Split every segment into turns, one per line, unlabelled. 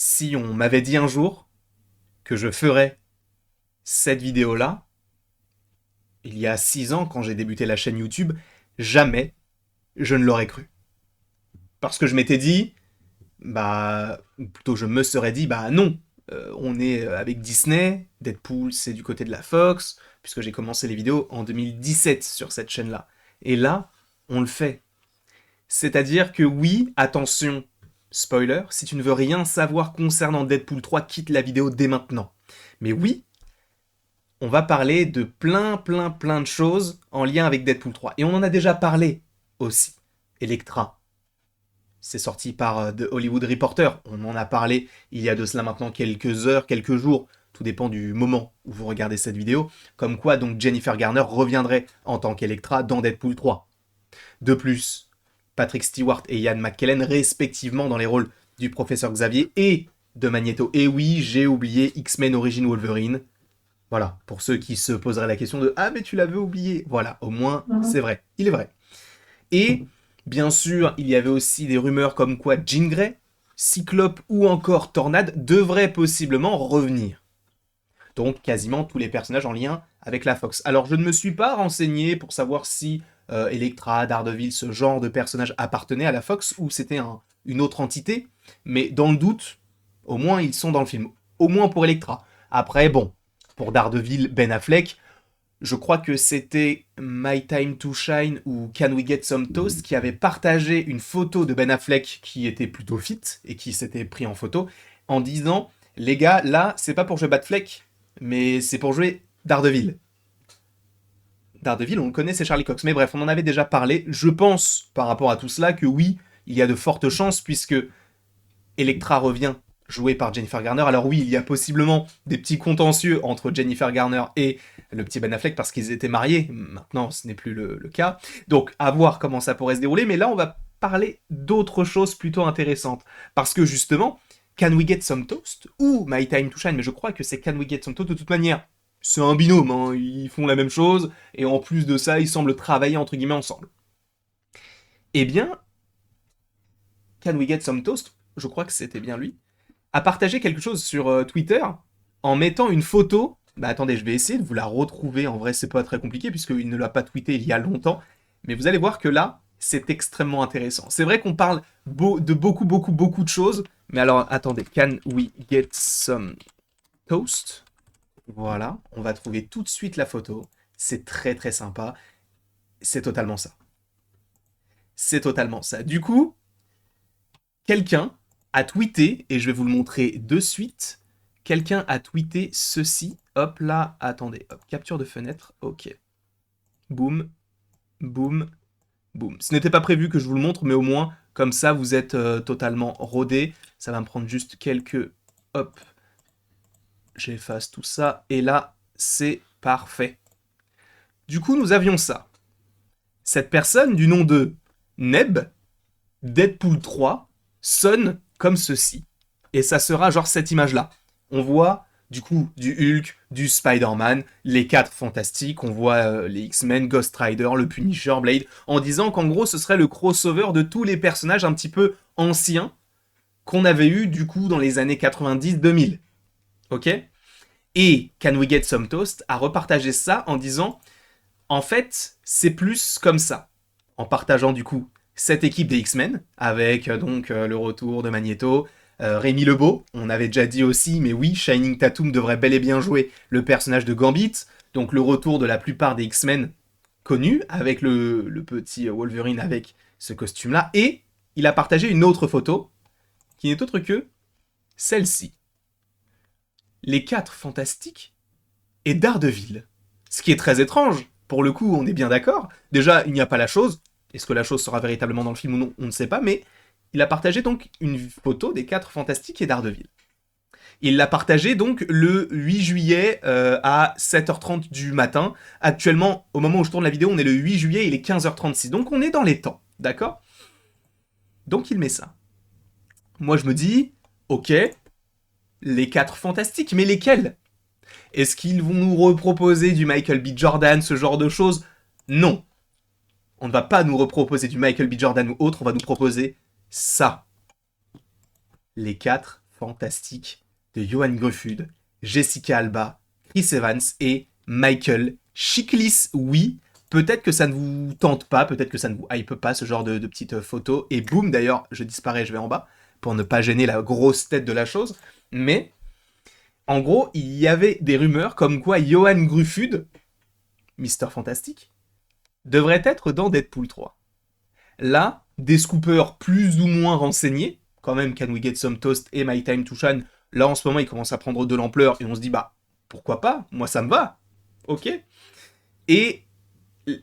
Si on m'avait dit un jour que je ferais cette vidéo-là, il y a 6 ans, quand j'ai débuté la chaîne YouTube, jamais je ne l'aurais cru. Parce que je m'étais dit, ou plutôt je me serais dit, non, on est avec Disney, Deadpool c'est du côté de la Fox, puisque j'ai commencé les vidéos en 2017 sur cette chaîne-là. Et là, on le fait. C'est-à-dire que oui, attention, spoiler, si tu ne veux rien savoir concernant Deadpool 3, quitte la vidéo dès maintenant. Mais oui, on va parler de plein de choses en lien avec Deadpool 3. Et on en a déjà parlé aussi. Elektra, c'est sorti par The Hollywood Reporter. On en a parlé il y a de cela maintenant quelques heures, quelques jours. Tout dépend du moment où vous regardez cette vidéo. Comme quoi, donc, Jennifer Garner reviendrait en tant qu'Elektra dans Deadpool 3. De plus, Patrick Stewart et Ian McKellen, respectivement dans les rôles du professeur Xavier et de Magneto. Et oui, j'ai oublié X-Men Origin Wolverine. Voilà, pour ceux qui se poseraient la question de « Ah, mais tu l'avais oublié !» Voilà, au moins, c'est vrai. Il est vrai. Et, bien sûr, il y avait aussi des rumeurs comme quoi Jean Grey, Cyclope ou encore Tornade devraient possiblement revenir. Donc, quasiment tous les personnages en lien avec la Fox. Alors, je ne me suis pas renseigné pour savoir si Elektra, Daredevil, ce genre de personnages appartenaient à la Fox ou c'était une autre entité, mais dans le doute, au moins ils sont dans le film. Au moins pour Elektra. Après, bon, pour Daredevil, Ben Affleck, je crois que c'était My Time to Shine ou Can We Get Some Toast qui avait partagé une photo de Ben Affleck qui était plutôt fit et qui s'était pris en photo en disant « Les gars, là, c'est pas pour jouer Batfleck, mais c'est pour jouer Daredevil. » Daredevil, on le connaît, c'est Charlie Cox. Mais bref, on en avait déjà parlé. Je pense, par rapport à tout cela, que oui, il y a de fortes chances, puisque Elektra revient, jouée par Jennifer Garner. Alors oui, il y a possiblement des petits contentieux entre Jennifer Garner et le petit Ben Affleck, parce qu'ils étaient mariés. Maintenant, ce n'est plus le cas. Donc, à voir comment ça pourrait se dérouler. Mais là, on va parler d'autres choses plutôt intéressantes. Parce que justement, Can We Get Some Toast ou My Time to Shine, mais je crois que c'est Can We Get Some Toast de toute manière. C'est un binôme, hein, ils font la même chose, et en plus de ça, ils semblent travailler entre guillemets ensemble. Eh bien, Can We Get Some Toast, je crois que c'était bien lui, a partagé quelque chose sur Twitter en mettant une photo. Attendez, je vais essayer de vous la retrouver. En vrai, c'est pas très compliqué puisqu'il ne l'a pas tweeté il y a longtemps. Mais vous allez voir que là, c'est extrêmement intéressant. C'est vrai qu'on parle de beaucoup de choses. Mais alors, attendez. Can we get some toast? Voilà, on va trouver tout de suite la photo. C'est très sympa. C'est totalement ça. C'est totalement ça. Du coup, quelqu'un a tweeté, et je vais vous le montrer de suite, quelqu'un a tweeté ceci. Hop là, attendez, hop, capture de fenêtre, ok. Boum, boum, boum. Ce n'était pas prévu que je vous le montre, mais au moins, comme ça, vous êtes totalement rodé. Ça va me prendre juste quelques... Hop, j'efface tout ça, et là, c'est parfait. Du coup, nous avions ça. Cette personne, du nom de Neb, Deadpool 3, sonne comme ceci. Et ça sera genre cette image-là. On voit du coup du Hulk, du Spider-Man, les 4 fantastiques, on voit les X-Men, Ghost Rider, le Punisher, Blade, en disant qu'en gros ce serait le crossover de tous les personnages un petit peu anciens qu'on avait eu du coup dans les années 90-2000. Ok? Et Can We Get Some Toast a repartagé ça en disant en fait c'est plus comme ça. En partageant du coup cette équipe des X-Men, avec donc le retour de Magneto, Rémi Lebeau, on avait déjà dit aussi, mais oui, Shining Tatum devrait bel et bien jouer le personnage de Gambit, donc le retour de la plupart des X-Men connus, avec le petit Wolverine avec ce costume-là, et il a partagé une autre photo, qui n'est autre que celle-ci. Les 4 fantastiques et Daredevil. Ce qui est très étrange, pour le coup, on est bien d'accord. Déjà, il n'y a pas la chose. Est-ce que la chose sera véritablement dans le film ou non? On ne sait pas, mais il a partagé donc une photo des 4 fantastiques et Daredevil. Il l'a partagé donc le 8 juillet à 7h30 du matin. Actuellement, au moment où je tourne la vidéo, on est le 8 juillet, il est 15h36. Donc on est dans les temps, d'accord? Donc il met ça. Moi je me dis, ok, les 4 fantastiques, mais lesquels? Est-ce qu'ils vont nous reproposer du Michael B. Jordan, ce genre de choses? Non. On ne va pas nous reproposer du Michael B. Jordan ou autre, on va nous proposer ça. Les 4 fantastiques de Ioan Gruffudd, Jessica Alba, Chris Evans et Michael Chiklis. Oui, peut-être que ça ne vous tente pas, peut-être que ça ne vous hype pas, ce genre de petites photos. Et boum, d'ailleurs, je disparais, je vais en bas, pour ne pas gêner la grosse tête de la chose. Mais, en gros, il y avait des rumeurs comme quoi Ioan Gruffudd, Mister Fantastic, devrait être dans Deadpool 3. Là, des scoopers plus ou moins renseignés, quand même Can We Get Some Toast et My Time to Shine, là en ce moment ils commencent à prendre de l'ampleur et on se dit bah pourquoi pas, moi ça me va, ok. Et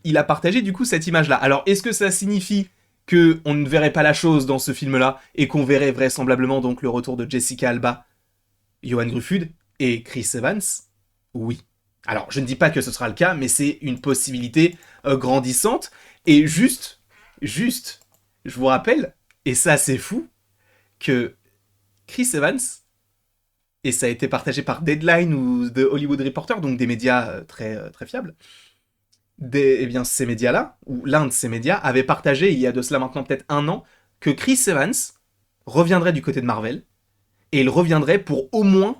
il a partagé du coup cette image là. Alors est-ce que ça signifie que on ne verrait pas la chose dans ce film là et qu'on verrait vraisemblablement donc le retour de Jessica Alba, Ioan Gruffudd et Chris Evans? Oui. Alors je ne dis pas que ce sera le cas, mais c'est une possibilité grandissante. Et juste, je vous rappelle, et ça c'est fou, que Chris Evans, et ça a été partagé par Deadline ou The Hollywood Reporter, donc des médias très fiables, eh bien ces médias-là, ou l'un de ces médias, avait partagé, il y a de cela maintenant peut-être 1 an, que Chris Evans reviendrait du côté de Marvel, et il reviendrait pour au moins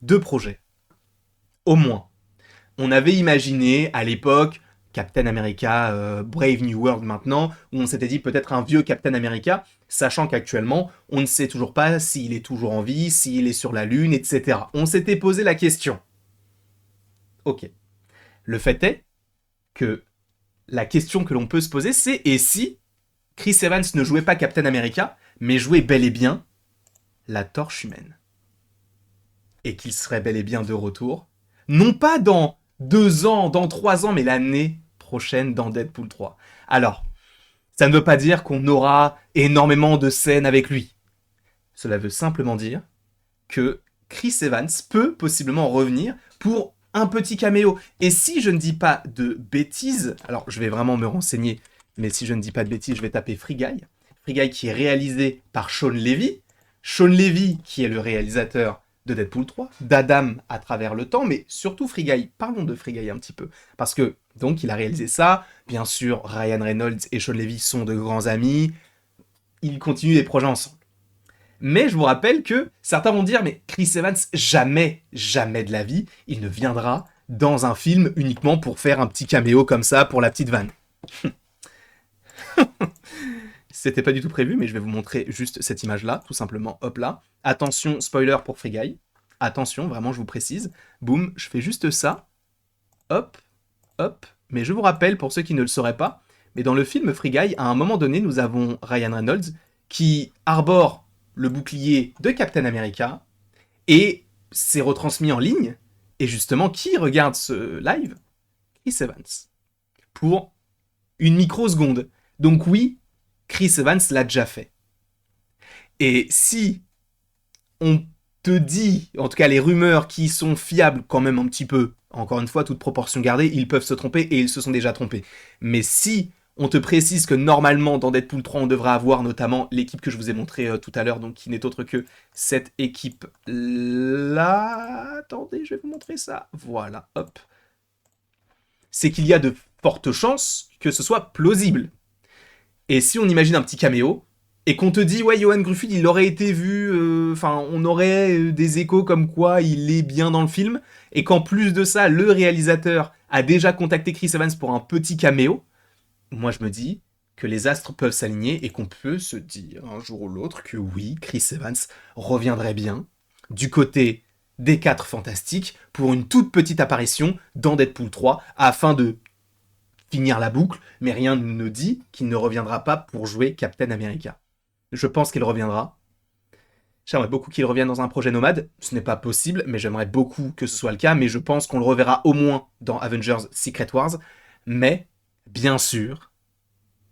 2 projets. Au moins. On avait imaginé, à l'époque, Captain America, Brave New World maintenant, où on s'était dit peut-être un vieux Captain America, sachant qu'actuellement, on ne sait toujours pas s'il est toujours en vie, s'il est sur la Lune, etc. On s'était posé la question. Ok. Le fait est que la question que l'on peut se poser, c'est et si Chris Evans ne jouait pas Captain America, mais jouait bel et bien la Torche Humaine. Et qu'il serait bel et bien de retour, non pas dans 2 ans, dans 3 ans, mais l'année prochaine dans Deadpool 3. Alors, ça ne veut pas dire qu'on aura énormément de scènes avec lui. Cela veut simplement dire que Chris Evans peut possiblement revenir pour un petit caméo. Et si je ne dis pas de bêtises, alors je vais vraiment me renseigner, mais si je ne dis pas de bêtises, je vais taper Free Guy. Free Guy qui est réalisé par Shawn Levy. Shawn Levy qui est le réalisateur de Deadpool 3, d'Adam à travers le temps, mais surtout Free Guy. Parlons de Free Guy un petit peu. Parce que, donc, il a réalisé ça. Bien sûr, Ryan Reynolds et Shawn Levy sont de grands amis. Ils continuent les projets ensemble. Mais je vous rappelle que certains vont dire, mais Chris Evans, jamais de la vie, il ne viendra dans un film uniquement pour faire un petit caméo comme ça pour la petite vanne. C'était pas du tout prévu, mais je vais vous montrer juste cette image-là, tout simplement, hop là. Attention, spoiler pour Free Guy. Attention, vraiment, je vous précise. Boum, je fais juste ça. Hop, hop. Mais je vous rappelle, pour ceux qui ne le sauraient pas, mais dans le film Free Guy, à un moment donné, nous avons Ryan Reynolds qui arbore le bouclier de Captain America et c'est retransmis en ligne. Et justement, qui regarde ce live? Chris Evans. Pour une microseconde. Donc oui, Chris Evans l'a déjà fait. Et si on te dit, en tout cas les rumeurs qui sont fiables quand même un petit peu, encore une fois, toute proportion gardée, ils peuvent se tromper et ils se sont déjà trompés. Mais si on te précise que normalement dans Deadpool 3 on devrait avoir notamment l'équipe que je vous ai montré tout à l'heure, donc qui n'est autre que cette équipe là. Attendez, je vais vous montrer ça. Voilà, hop. C'est qu'il y a de fortes chances que ce soit plausible. Et si on imagine un petit caméo, et qu'on te dit, ouais, Ioan Gruffudd, il aurait été vu, on aurait des échos comme quoi il est bien dans le film, et qu'en plus de ça, le réalisateur a déjà contacté Chris Evans pour un petit caméo, moi je me dis que les astres peuvent s'aligner et qu'on peut se dire un jour ou l'autre que oui, Chris Evans reviendrait bien du côté des 4 Fantastiques pour une toute petite apparition dans Deadpool 3 afin de finir la boucle, mais rien ne dit qu'il ne reviendra pas pour jouer Captain America. Je pense qu'il reviendra. J'aimerais beaucoup qu'il revienne dans un projet nomade. Ce n'est pas possible, mais j'aimerais beaucoup que ce soit le cas. Mais je pense qu'on le reverra au moins dans Avengers Secret Wars. Mais, bien sûr,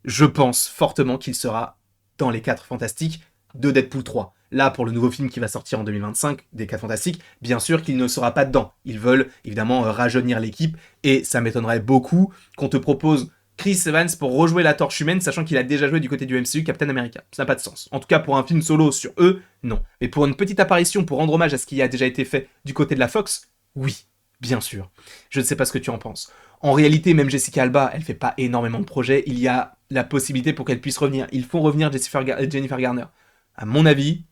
je pense fortement qu'il sera dans les 4 Fantastiques de Deadpool 3. Là, pour le nouveau film qui va sortir en 2025, des 4 Fantastiques, bien sûr qu'il ne sera pas dedans. Ils veulent évidemment rajeunir l'équipe, et ça m'étonnerait beaucoup qu'on te propose Chris Evans pour rejouer la Torche Humaine, sachant qu'il a déjà joué du côté du MCU Captain America. Ça n'a pas de sens. En tout cas, pour un film solo sur eux, non. Mais pour une petite apparition, pour rendre hommage à ce qui a déjà été fait du côté de la Fox, oui, bien sûr. Je ne sais pas ce que tu en penses. En réalité, même Jessica Alba, elle fait pas énormément de projets. Il y a la possibilité pour qu'elle puisse revenir. Ils font revenir Jennifer Garner. À mon avis,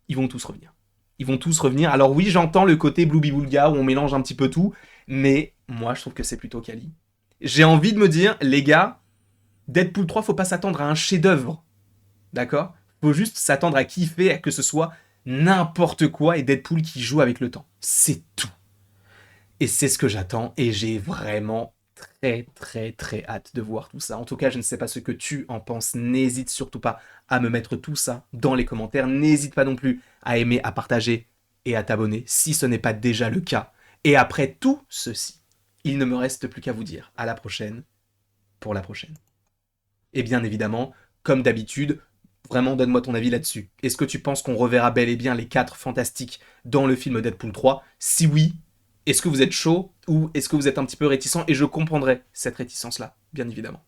ils vont tous revenir. Ils vont tous revenir. Alors oui, j'entends le côté Blooby-Boulga où on mélange un petit peu tout, mais moi, je trouve que c'est plutôt quali. J'ai envie de me dire, les gars, Deadpool 3, faut pas s'attendre à un chef-d'œuvre. D'accord? Faut juste s'attendre à kiffer, à que ce soit n'importe quoi et Deadpool qui joue avec le temps. C'est tout. Et c'est ce que j'attends et j'ai vraiment très très très hâte de voir tout ça. En tout cas, je ne sais pas ce que tu en penses. N'hésite surtout pas à me mettre tout ça dans les commentaires. N'hésite pas non plus à aimer, à partager et à t'abonner si ce n'est pas déjà le cas. Et après tout ceci, il ne me reste plus qu'à vous dire à la prochaine pour la prochaine. Et bien évidemment, comme d'habitude, vraiment donne-moi ton avis là-dessus. Est-ce que tu penses qu'on reverra bel et bien les 4 fantastiques dans le film Deadpool 3? Si oui, est-ce que vous êtes chaud ou est-ce que vous êtes un petit peu réticent? Et je comprendrai cette réticence-là, bien évidemment.